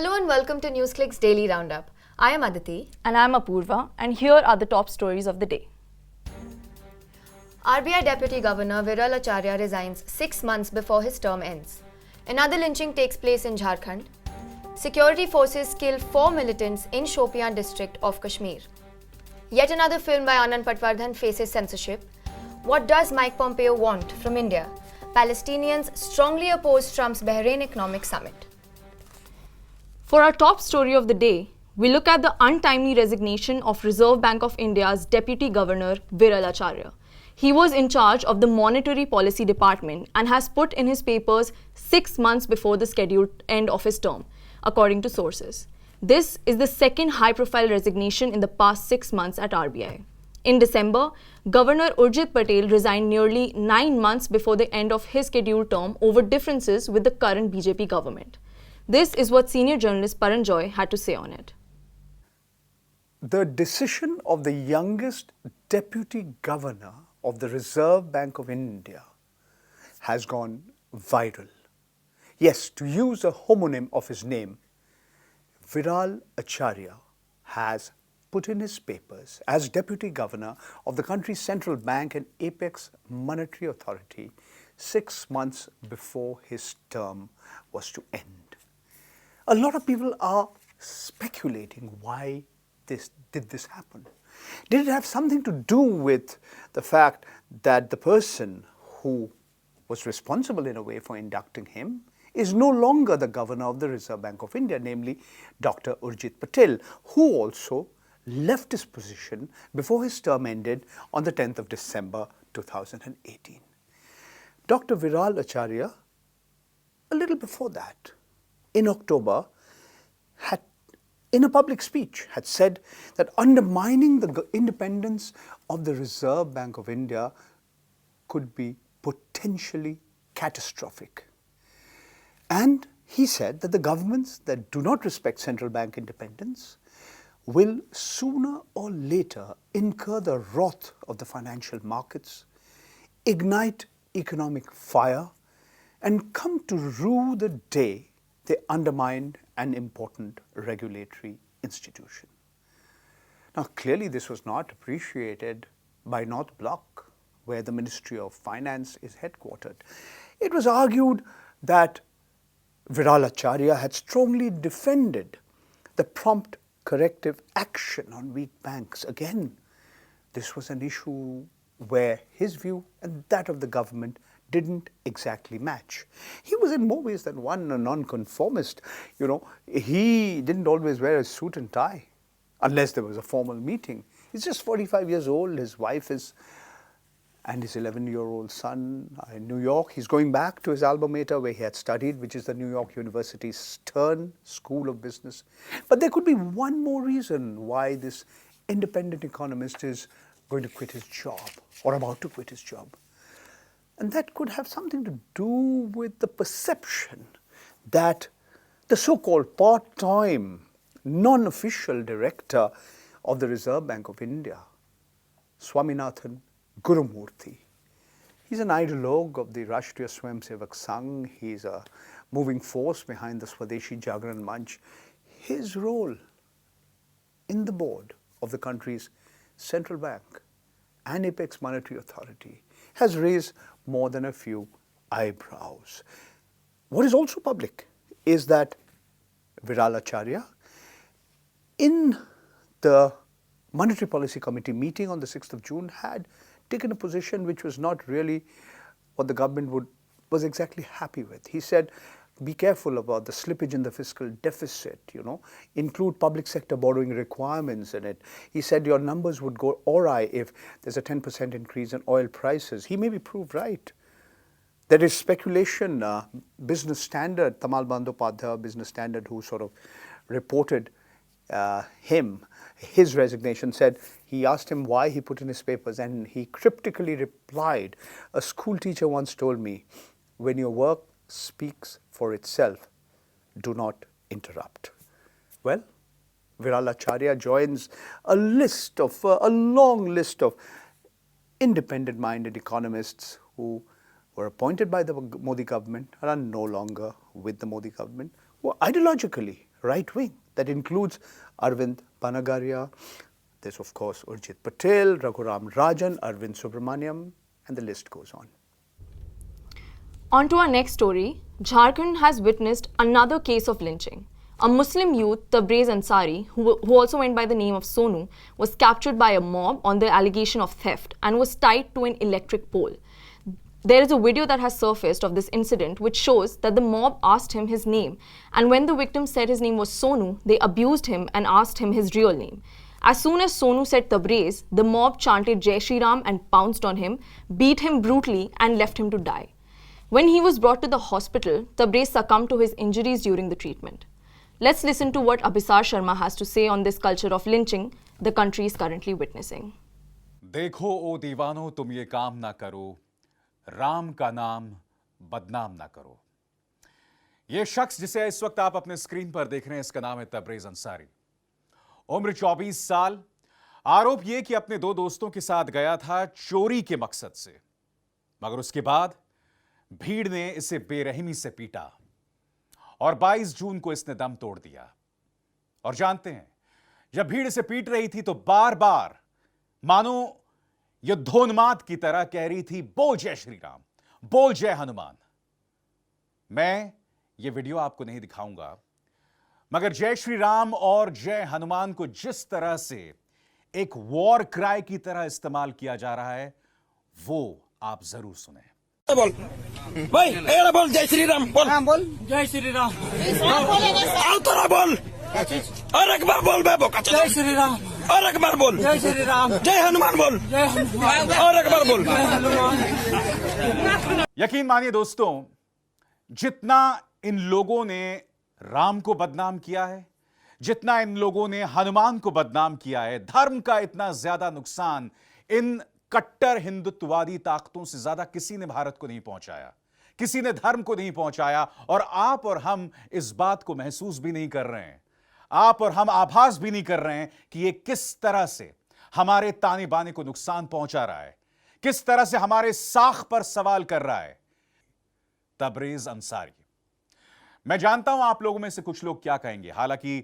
Hello and welcome to NewsClick's Daily Roundup. I am Aditi. And I'm Apurva, and here are the top stories of the day. RBI Deputy Governor Viral Acharya resigns 6 months before his term ends. Another lynching takes place in Jharkhand. Security forces kill 4 militants in Shopian district of Kashmir. Yet another film by Anand Patwardhan faces censorship. What does Mike Pompeo want from India? Palestinians strongly oppose Trump's Bahrain Economic Summit. For our top story of the day, we look at the untimely resignation of Reserve Bank of India's Deputy Governor Viral Acharya. He was in charge of the Monetary Policy Department and has put in his papers 6 months before the scheduled end of his term, according to sources. This is the second high-profile resignation in the past 6 months at RBI. In December, Governor Urjit Patel resigned nearly 9 months before the end of his scheduled term over differences with the current BJP government. This is what senior journalist Paranjoy had to say on it. The decision of the youngest deputy governor of the Reserve Bank of India has gone viral. Yes, to use a homonym of his name, Viral Acharya has put in his papers as deputy governor of the country's central bank and apex monetary authority 6 months before his term was to end. A lot of people are speculating why did this happen. Did it have something to do with the fact that the person who was responsible in a way for inducting him is no longer the governor of the Reserve Bank of India, namely Dr. Urjit Patel, who also left his position before his term ended on the 10th of December 2018. Dr. Viral Acharya, a little before that, in October, had, in a public speech, had said that undermining the independence of the Reserve Bank of India could be potentially catastrophic. And he said that the governments that do not respect central bank independence will sooner or later incur the wrath of the financial markets, ignite economic fire, and come to rue the day they undermined an important regulatory institution. Now, clearly this was not appreciated by North Bloc, where the Ministry of Finance is headquartered. It was argued that Viral Acharya had strongly defended the prompt corrective action on weak banks. Again, this was an issue where his view and that of the government didn't exactly match. He was in more ways than one a nonconformist. He didn't always wear a suit and tie unless there was a formal meeting. He's just 45 years old. His wife and his 11-year-old son are in New York. He's going back to his alma mater where he had studied, which is the New York University's Stern School of Business. But there could be one more reason why this independent economist is going to quit his job or about to quit his job. And that could have something to do with the perception that the so-called part-time, non-official director of the Reserve Bank of India, Swaminathan Gurumurthy, he's an ideologue of the Rashtriya Swayamsevak Sangh. He's a moving force behind the Swadeshi Jagran Manch. His role in the board of the country's central bank and apex monetary authority has raised more than a few eyebrows. What is also public is that Viral Acharya, in the Monetary Policy Committee meeting on the 6th of June, had taken a position which was not really what the government was exactly happy with. He said, be careful about the slippage in the fiscal deficit, include public sector borrowing requirements in it. He said your numbers would go awry if there's a 10% increase in oil prices. He may be proved right. There is speculation. Business Standard, Tamal Bandyopadhyay, Business Standard, who sort of reported his resignation, said he asked him why he put in his papers, and he cryptically replied, a school teacher once told me, when your work speaks for itself, do not interrupt. Well, Viral Acharya joins a long list of independent-minded economists who were appointed by the Modi government and are no longer with the Modi government, who are ideologically right wing that includes Arvind Panagaria, there's of course Urjit Patel, Raghuram Rajan, Arvind Subramaniam, and the list goes on. On to our next story. Jharkhand has witnessed another case of lynching. A Muslim youth, Tabriz Ansari, who also went by the name of Sonu, was captured by a mob on the allegation of theft and was tied to an electric pole. There is a video that has surfaced of this incident which shows that the mob asked him his name, and when the victim said his name was Sonu, they abused him and asked him his real name. As soon as Sonu said Tabriz, the mob chanted Jai Shri Ram and pounced on him, beat him brutally and left him to die. When he was brought to the hospital, Tabriz succumbed to his injuries during the treatment. Let's listen to what Abhisar Sharma has to say on this culture of lynching the country is currently witnessing. देखो ओ दीवानो तुम ये काम ना करो, राम का नाम बदनाम ना करो। ये शख्स जिसे इस वक्त आप अपने स्क्रीन पर देख रहे हैं, इसका नाम है तबरेज अंसारी। उम्र 24 साल। आरोप यह कि अपने दो दोस्तों के साथ गया था चोरी के मकसद से, मगर उसके बाद भीड़ ने इसे बेरहमी से पीटा और 22 जून को इसने दम तोड़ दिया। और जानते हैं, जब भीड़ इसे पीट रही थी तो बार बार मानो युद्धोन्माद की तरह कह रही थी, बोल जय श्री राम, बोल जय हनुमान। मैं ये वीडियो आपको नहीं दिखाऊंगा, मगर जय श्री राम और जय हनुमान को जिस तरह से एक वॉर क्राई की तरह इस्तेमाल किया जा रहा है, वो आप जरूर सुने। बोल भाई, एक बोल जय श्री राम, बोल हाँ, बोल जय श्री राम, आओ तोरा बोल, और एक बार बोल बेबो जय श्री राम, और एक बार बोल जय श्री राम, जय हनुमान बोल, जय हनुमान, और एक बार बोल जय हनुमान। यकीन मानिए दोस्तों, जितना इन लोगों ने राम को बदनाम किया है, जितना इन लोगों ने हनुमान को बदनाम किया है, धर्म का इतना ज्यादा नुकसान इन कट्टर हिंदुत्ववादी ताकतों से ज्यादा किसी ने भारत को नहीं पहुंचाया, किसी ने धर्म को नहीं पहुंचाया। और आप और हम इस बात को महसूस भी नहीं कर रहे हैं, आप और हम आभास भी नहीं कर रहे हैं कि ये किस तरह से हमारे ताने बाने को नुकसान पहुंचा रहा है, किस तरह से हमारे साख पर सवाल कर रहा है। तबरेज अंसारी, मैं जानता हूं आप लोगों में से कुछ लोग क्या कहेंगे। हालांकि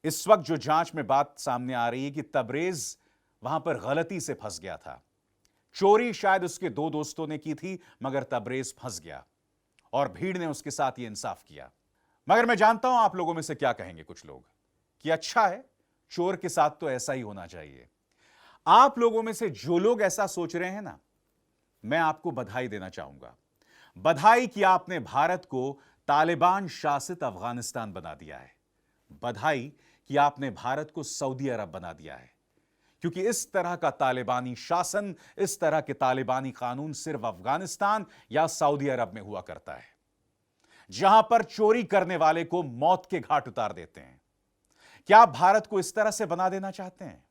इस वक्त जो जांच में बात सामने आ रही है कि तबरेज वहां पर गलती से फंस गया था। चोरी शायद उसके दो दोस्तों ने की थी, मगर तबरेज फंस गया और भीड़ ने उसके साथ ये इंसाफ किया। मगर मैं जानता हूं आप लोगों में से क्या कहेंगे कुछ लोग कि अच्छा है, चोर के साथ तो ऐसा ही होना चाहिए। आप लोगों में से जो लोग ऐसा सोच रहे हैं ना, मैं आपको बधाई देना चाहूंगा। बधाई कि आपने भारत को तालिबान शासित अफगानिस्तान बना दिया है। बधाई कि आपने भारत को सऊदी अरब बना दिया है, क्योंकि इस तरह का तालिबानी शासन, इस तरह के तालिबानी कानून सिर्फ अफगानिस्तान या सऊदी अरब में हुआ करता है, जहां पर चोरी करने वाले को मौत के घाट उतार देते हैं। क्या आप भारत को इस तरह से बना देना चाहते हैं?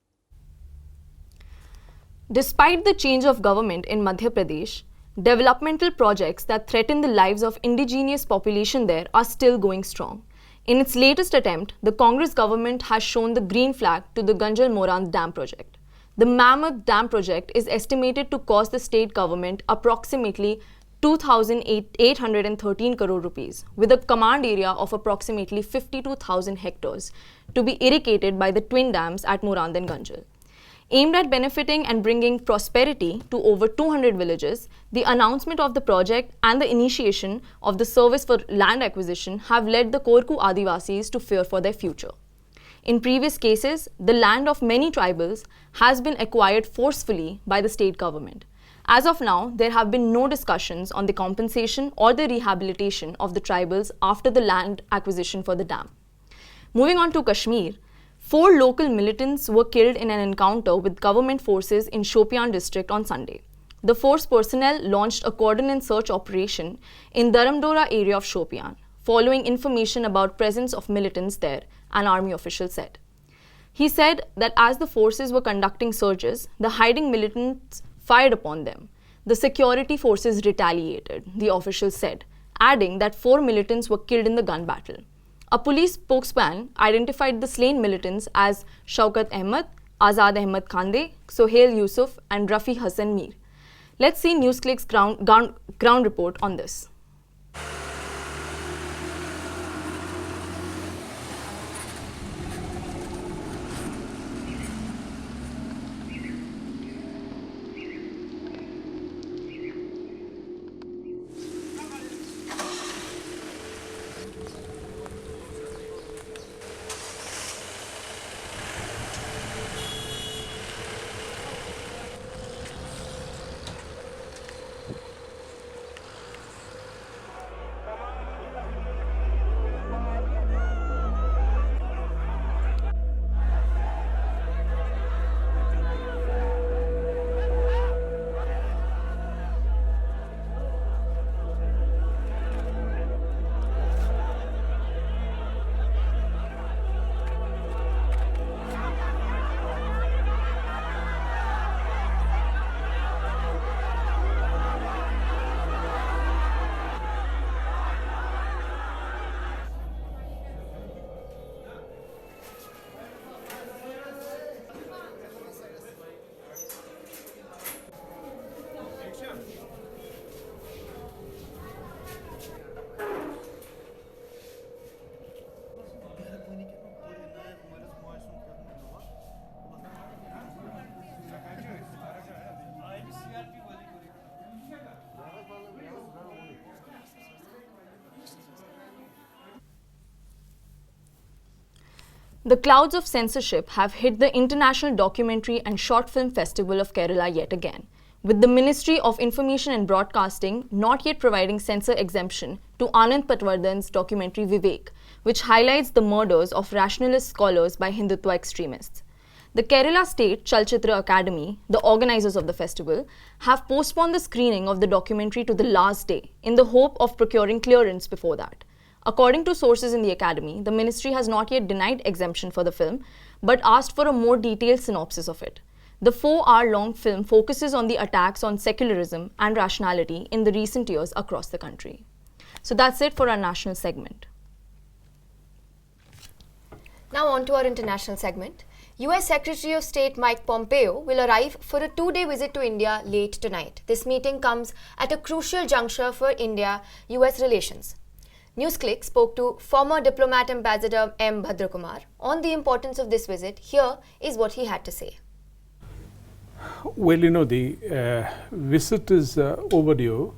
Despite the change of government in Madhya Pradesh, developmental projects that threaten the lives of indigenous population there are still going strong. In its latest attempt, the Congress government has shown the green flag to the Ganjal Moran Dam project. The mammoth dam project is estimated to cost the state government approximately 2,813 crore rupees, with a command area of approximately 52,000 hectares to be irrigated by the twin dams at Moran and Ganjal. Aimed at benefiting and bringing prosperity to over 200 villages, the announcement of the project and the initiation of the service for land acquisition have led the Korku Adivasis to fear for their future. In previous cases, the land of many tribals has been acquired forcefully by the state government. As of now, there have been no discussions on the compensation or the rehabilitation of the tribals after the land acquisition for the dam. Moving on to Kashmir, 4 local militants were killed in an encounter with government forces in Shopian district on Sunday. The force personnel launched a coordinated search operation in Dharamdora area of Shopian, following information about presence of militants there, an army official said. He said that as the forces were conducting searches, the hiding militants fired upon them. The security forces retaliated, the official said, adding that 4 militants were killed in the gun battle. A police spokesman identified the slain militants as Shaukat Ahmed, Azad Ahmed Khande, Sohail Yusuf and Rafi Hassan Mir. Let's see NewsClick's ground report on this. The clouds of censorship have hit the International Documentary and Short Film Festival of Kerala yet again, with the Ministry of Information and Broadcasting not yet providing censor exemption to Anand Patwardhan's documentary Vivek, which highlights the murders of rationalist scholars by Hindutva extremists. The Kerala State Chalchitra Academy, the organizers of the festival, have postponed the screening of the documentary to the last day in the hope of procuring clearance before that. According to sources in the academy, the ministry has not yet denied exemption for the film, but asked for a more detailed synopsis of it. The 4-hour-long film focuses on the attacks on secularism and rationality in the recent years across the country. So that's it for our national segment. Now on to our international segment. US Secretary of State Mike Pompeo will arrive for a 2-day visit to India late tonight. This meeting comes at a crucial juncture for India-US relations. NewsClick spoke to former diplomat Ambassador M. Bhadrakumar on the importance of this visit. Here is what he had to say. Well, the visit is overdue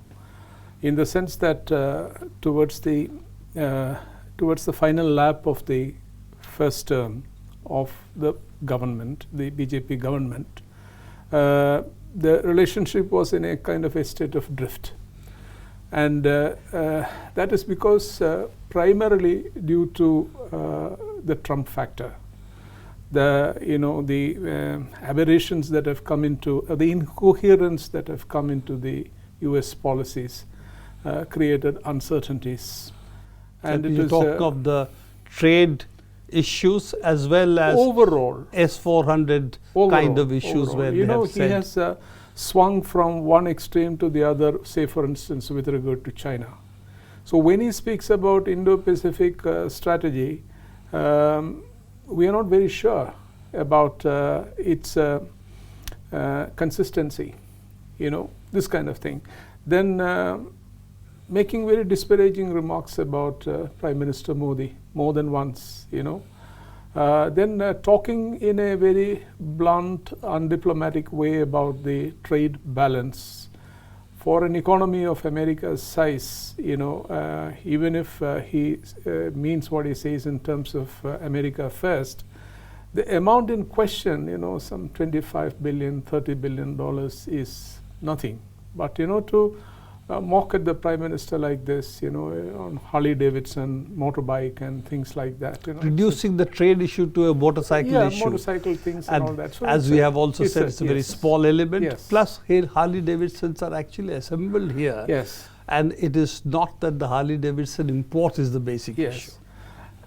in the sense that towards the final lap of the first term of the government, the BJP government, the relationship was in a kind of a state of drift. And that is because primarily due to the Trump factor. The aberrations that have come into, the incoherence that have come into the US policies created uncertainties. And you talk of the trade issues as well as overall S-400 kind of issues overall. Where they have he has swung from one extreme to the other, say for instance with regard to China. So when he speaks about Indo-Pacific strategy, we are not very sure about its consistency, this kind of thing. Then making very disparaging remarks about Prime Minister Modi more than once, then talking in a very blunt, undiplomatic way about the trade balance. For an economy of America's size, even if he means what he says in terms of America first, the amount in question, some $25 billion, $30 billion is nothing. But, to mock at the Prime Minister like this, on Harley Davidson, motorbike and things like that. Reducing the trade issue to a motorcycle issue. Yeah, motorcycle things and all that. So as we have also said, it's a very small element. Yes. Plus, here Harley Davidsons are actually assembled here. Yes. And it is not that the Harley Davidson import is the basic issue.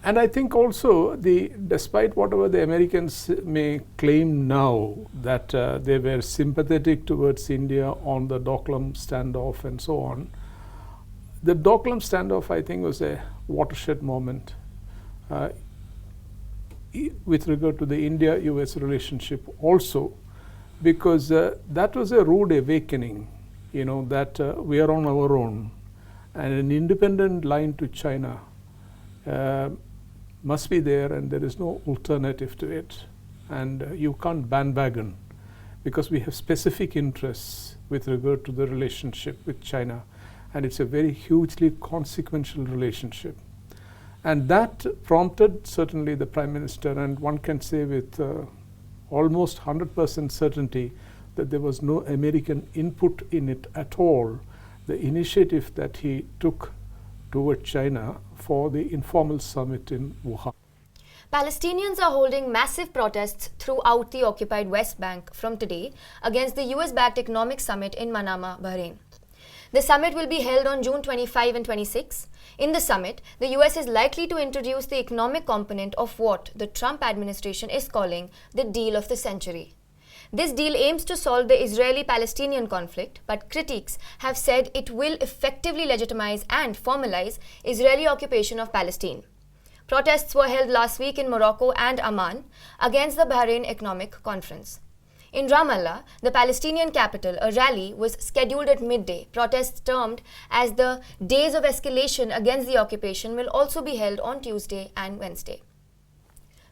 And I think also, despite whatever the Americans may claim now, that they were sympathetic towards India on the Doklam standoff and so on, the Doklam standoff, I think, was a watershed moment with regard to the India-US relationship also, because that was a rude awakening, that we are on our own, and an independent line to China must be there, and there is no alternative to it. And you can't bandwagon, because we have specific interests with regard to the relationship with China, and it's a very hugely consequential relationship. And that prompted certainly the Prime Minister, and one can say with almost 100% certainty that there was no American input in it at all, the initiative that he took toward China for the informal summit in Wuhan. Palestinians are holding massive protests throughout the occupied West Bank from today against the US-backed Economic Summit in Manama, Bahrain. The summit will be held on June 25 and 26. In the summit, the US is likely to introduce the economic component of what the Trump administration is calling the deal of the century. This deal aims to solve the Israeli-Palestinian conflict, but critics have said it will effectively legitimize and formalize Israeli occupation of Palestine. Protests were held last week in Morocco and Amman against the Bahrain Economic Conference. In Ramallah, the Palestinian capital, a rally was scheduled at midday. Protests termed as the Days of Escalation against the occupation will also be held on Tuesday and Wednesday.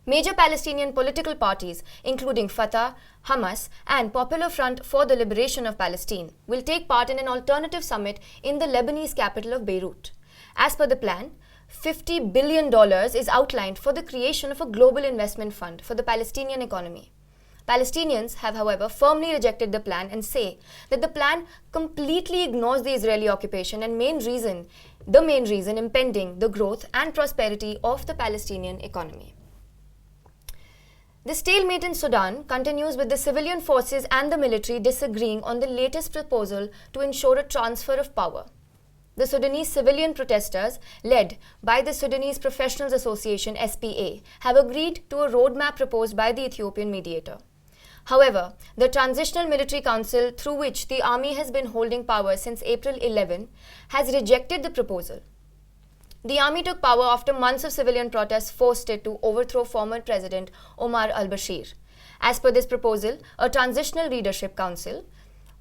Major Palestinian political parties, including Fatah, Hamas, and Popular Front for the Liberation of Palestine, will take part in an alternative summit in the Lebanese capital of Beirut. As per the plan, $50 billion is outlined for the creation of a global investment fund for the Palestinian economy. Palestinians have, however, firmly rejected the plan and say that the plan completely ignores the Israeli occupation and the main reason impeding the growth and prosperity of the Palestinian economy. The stalemate in Sudan continues with the civilian forces and the military disagreeing on the latest proposal to ensure a transfer of power. The Sudanese civilian protesters, led by the Sudanese Professionals Association (SPA), have agreed to a roadmap proposed by the Ethiopian mediator. However, the Transitional Military Council, through which the army has been holding power since April 11, has rejected the proposal. The army took power after months of civilian protests forced it to overthrow former President Omar al-Bashir. As per this proposal, a Transitional Leadership Council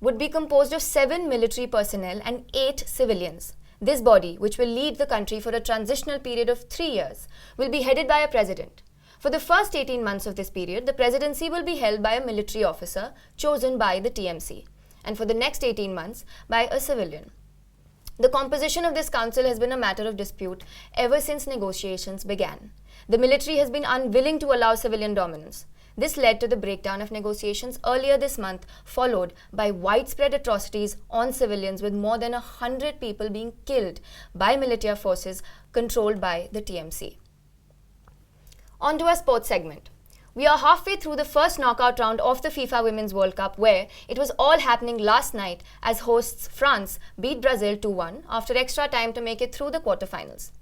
would be composed of 7 military personnel and 8 civilians. This body, which will lead the country for a transitional period of 3 years, will be headed by a president. For the first 18 months of this period, the presidency will be held by a military officer chosen by the TMC, and for the next 18 months by a civilian. The composition of this council has been a matter of dispute ever since negotiations began. The military has been unwilling to allow civilian dominance. This led to the breakdown of negotiations earlier this month, followed by widespread atrocities on civilians, with more than 100 people being killed by militia forces controlled by the TMC. On to our sports segment. We are halfway through the first knockout round of the FIFA Women's World Cup, where it was all happening last night as hosts France beat Brazil 2-1 after extra time to make it through the quarterfinals.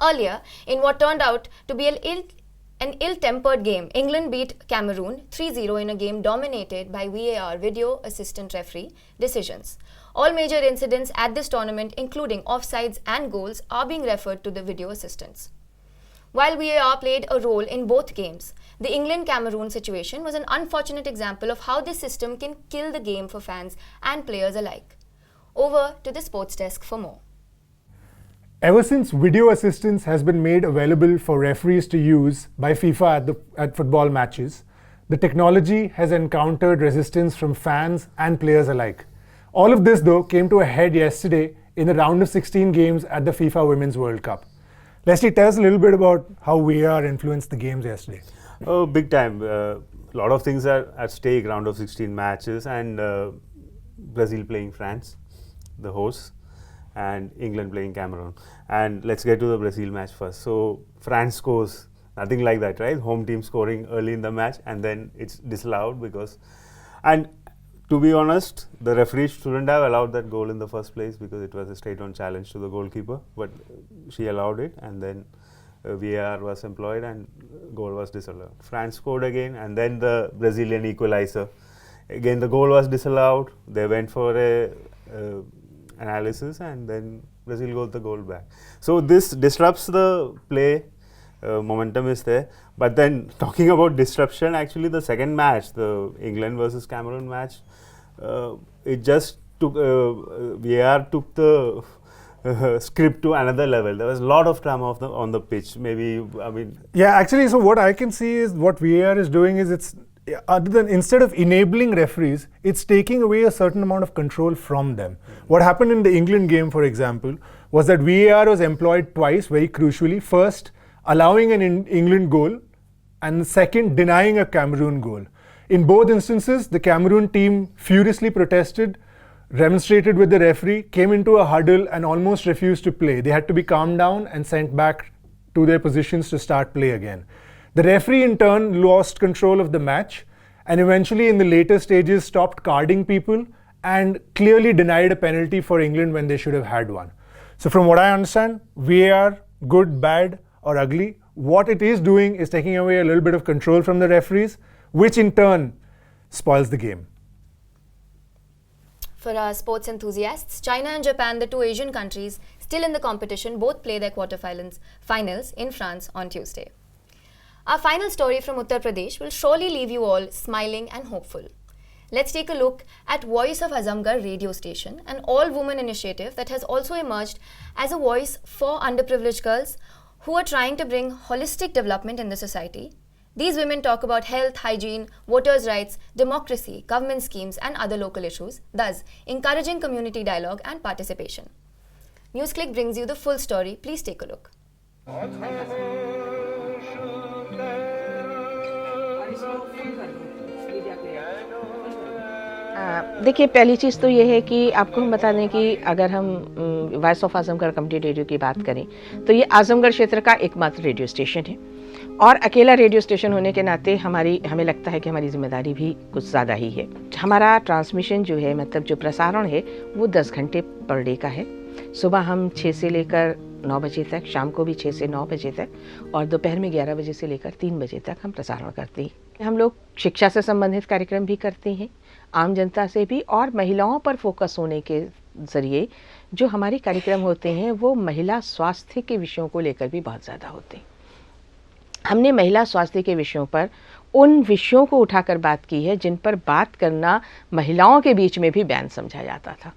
Earlier, in what turned out to be an ill-tempered game, England beat Cameroon 3-0 in a game dominated by VAR, video assistant referee, decisions. All major incidents at this tournament, including offsides and goals, are being referred to the video assistants. While VAR played a role in both games, the England-Cameroon situation was an unfortunate example of how this system can kill the game for fans and players alike. Over to the sports desk for more. Ever since video assistance has been made available for referees to use by FIFA at football matches, the technology has encountered resistance from fans and players alike. All of this, though, came to a head yesterday in the round of 16 games at the FIFA Women's World Cup. Leslie, tell us a little bit about how VAR influenced the games yesterday. Oh, big time. A lot of things are at stake, round of 16 matches, and Brazil playing France, the hosts, and England playing Cameroon. And let's get to the Brazil match first. So France scores, nothing like that, right? Home team scoring early in the match, and then it's disallowed because, and to be honest, the referee shouldn't have allowed that goal in the first place because it was a straight-on challenge to the goalkeeper, but she allowed it, and then VAR was employed and goal was disallowed. France scored again, and then the Brazilian equalizer. Again, the goal was disallowed. They went for a analysis, and then Brazil got the goal back. So this disrupts the play. Momentum is there. But then talking about disruption, actually the second match, the England versus Cameroon match, it just took, VAR took the script to another level. There was a lot of drama on the pitch. Maybe, I mean. Yeah, actually, so what I can see is what VAR is doing is instead of enabling referees, it's taking away a certain amount of control from them. What happened in the England game, for example, was that VAR was employed twice, very crucially. First, allowing an England goal, and second, denying a Cameroon goal. In both instances, the Cameroon team furiously protested, remonstrated with the referee, came into a huddle and almost refused to play. They had to be calmed down and sent back to their positions to start play again. The referee in turn lost control of the match and eventually in the later stages stopped carding people and clearly denied a penalty for England when they should have had one. So from what I understand, VAR, good, bad or ugly, what it is doing is taking away a little bit of control from the referees, which in turn spoils the game. For our sports enthusiasts, China and Japan, the two Asian countries still in the competition, both play their quarterfinals in France on Tuesday. Our final story from Uttar Pradesh will surely leave you all smiling and hopeful. Let's take a look at Voice of Azamgarh radio station, an all-woman initiative that has also emerged as a voice for underprivileged girls who are trying to bring holistic development in the society. These women talk about health, hygiene, voters' rights, democracy, government schemes and other local issues, thus encouraging community dialogue and participation. NewsClick brings you the full story. Please take a look. देखिए, पहली चीज़ तो ये है कि आपको हम बता दें कि अगर हम voice of Azamgarh community radio की बात करें तो ये आजमगढ़ क्षेत्र का एकमात्र रेडियो स्टेशन है और अकेला रेडियो स्टेशन होने के नाते हमें लगता है कि हमारी जिम्मेदारी भी कुछ ज़्यादा ही है। हमारा ट्रांसमिशन जो है, मतलब जो प्रसारण है, वो 10 घंटे पर डे का है। सुबह हम 6 से लेकर 9 बजे तक, शाम को भी 6 से 9 बजे तक और दोपहर में 11 बजे से लेकर 3 बजे तक हम प्रसारण करते हैं। हम लोग शिक्षा से संबंधित कार्यक्रम भी करते हैं, आम जनता से भी, और महिलाओं पर फोकस होने के ज़रिए जो हमारे कार्यक्रम होते हैं वो महिला स्वास्थ्य के विषयों को लेकर भी बहुत ज़्यादा होते हैं। हमने महिला स्वास्थ्य के विषयों पर उन विषयों को उठाकर बात की है जिन पर बात करना महिलाओं के बीच में भी बैन समझा जाता था।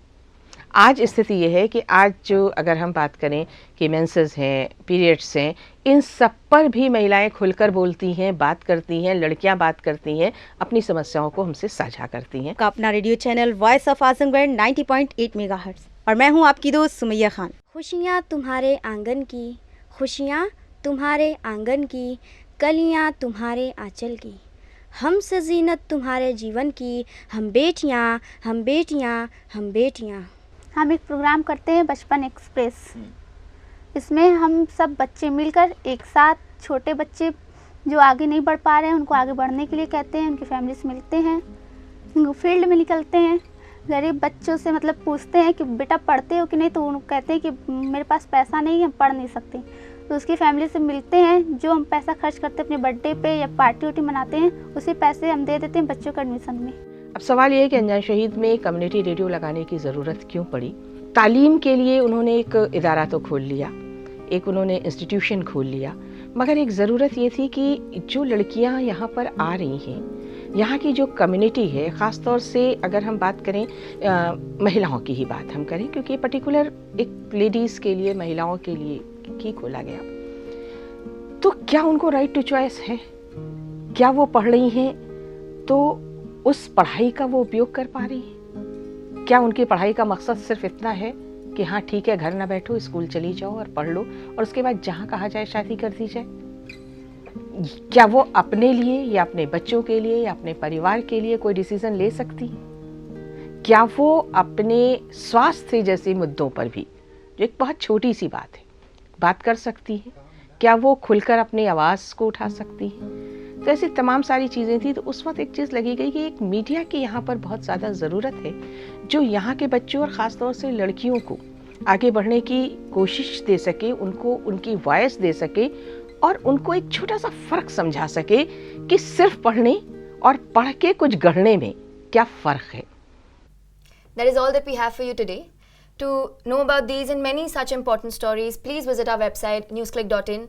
आज स्थिति ये है कि आज जो अगर हम बात करें कि मेंसेस हैं, पीरियड्स हैं, इन सब पर भी महिलाएं खुलकर बोलती हैं, बात करती हैं, लड़कियां बात करती हैं, अपनी समस्याओं को हमसे साझा करती हैं। का अपना radio channel voice of Azamgarh 90.8 megahertz और मैं हूं आपकी दोस्त सुमैया खान। खुशियाँ तुम्हारे आंगन की, खुशियाँ तुम्हारे आंगन की, कलियाँ तुम्हारे आंचल की, हमसे जीनत तुम्हारे जीवन की, हम बेटियाँ, हम बेटियाँ, हम बेटियाँ। हम एक प्रोग्राम करते हैं बचपन एक्सप्रेस। इसमें हम सब बच्चे मिलकर एक साथ, छोटे बच्चे जो आगे नहीं बढ़ पा रहे हैं उनको आगे बढ़ने के लिए कहते हैं, उनकी फैमिली से मिलते हैं, फील्ड में निकलते हैं, गरीब बच्चों से मतलब पूछते हैं कि बेटा पढ़ते हो कि नहीं, तो उनको कहते हैं कि मेरे पास पैसा नहीं है, हम पढ़ नहीं सकते। तो उसकी फैमिली से मिलते हैं, जो हम पैसा खर्च करते हैं अपने बर्थडे पे या पार्टी वार्टी मनाते हैं, उसी पैसे हम दे देते हैं बच्चों के एडमिशन में। अब सवाल ये है कि अनजान शहीद में कम्युनिटी रेडियो लगाने की ज़रूरत क्यों पड़ी। तालीम के लिए उन्होंने एक इदारा तो खोल लिया, एक उन्होंने इंस्टीट्यूशन खोल लिया, मगर एक ज़रूरत ये थी कि जो लड़कियां यहाँ पर आ रही हैं, यहाँ की जो कम्युनिटी है, ख़ास तौर से अगर हम बात करें महिलाओं की ही बात हम करें, क्योंकि पर्टिकुलर एक लेडीज़ के लिए, महिलाओं के लिए ही खोला गया, तो क्या उनको राइट टू चॉइस है? क्या वो पढ़ रही हैं तो उस पढ़ाई का वो उपयोग कर पा रही है? क्या उनकी पढ़ाई का मकसद सिर्फ इतना है कि हाँ ठीक है, घर ना बैठो, स्कूल चली जाओ और पढ़ लो और उसके बाद जहाँ कहा जाए शादी कर दी जाए? क्या वो अपने लिए या अपने बच्चों के लिए या अपने परिवार के लिए कोई डिसीजन ले सकती है? क्या वो अपने स्वास्थ्य जैसे मुद्दों पर भी, जो एक बहुत छोटी सी बात है, बात कर सकती है? क्या वो खुलकर अपनी आवाज़ को उठा सकती है? तो ऐसी तमाम सारी चीज़ें थी। तो उस वक्त एक चीज़ लगी गई कि एक मीडिया की यहाँ पर बहुत ज़्यादा ज़रूरत है, जो यहाँ के बच्चों और ख़ास तौर से लड़कियों को आगे बढ़ने की कोशिश दे सके, उनको उनकी वॉइस दे सके और उनको एक छोटा सा फ़र्क समझा सके कि सिर्फ पढ़ने और पढ़ के कुछ गढ़ने में क्या फ़र्क है। That is all that we have for you today. To know about these and many such important stories, please visit our website newsclick.in,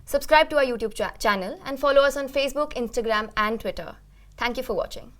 subscribe to our YouTube channel and follow us on Facebook, Instagram and Twitter. Thank you for watching.